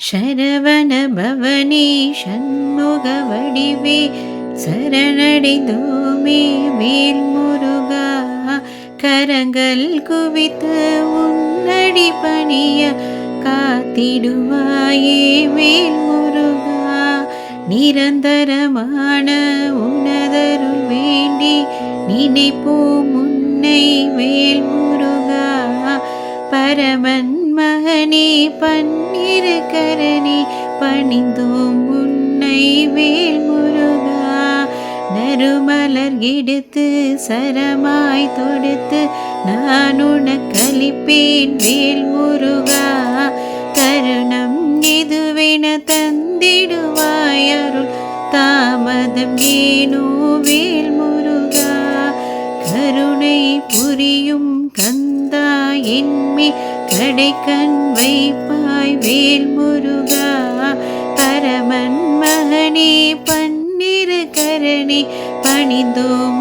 சரவண பவனி சண்முக வடிவே சரணடைந்தோமே வேல் முருகா. கரங்கள் குவித்து உன்னடி பணிய காத்திடுவாயே வேல் முருகா. நிரந்தரமான உனதருள் வேண்டி நினைப்போம் உன்னை வேல் முருகா. பரமன் மகனே பன்னிரு கரணி பணிந்தோம் உன்னை வேல் முருகா. நறுமலர் எடுத்து சரமாய் தொடுத்து நான் உனக்களிப்பேன் வேல் முருகா. கருணம் எதுவென தந்திடுவாய் அருள் தாமதம் ஏனோ வேல் முருகா. கருணை புரியும் கந்தா என்மே கடைக்கண் வைப்பாய் வேல் முருகா. பரமன் மகனே பன்னிரு கரணி பணிந்தோம்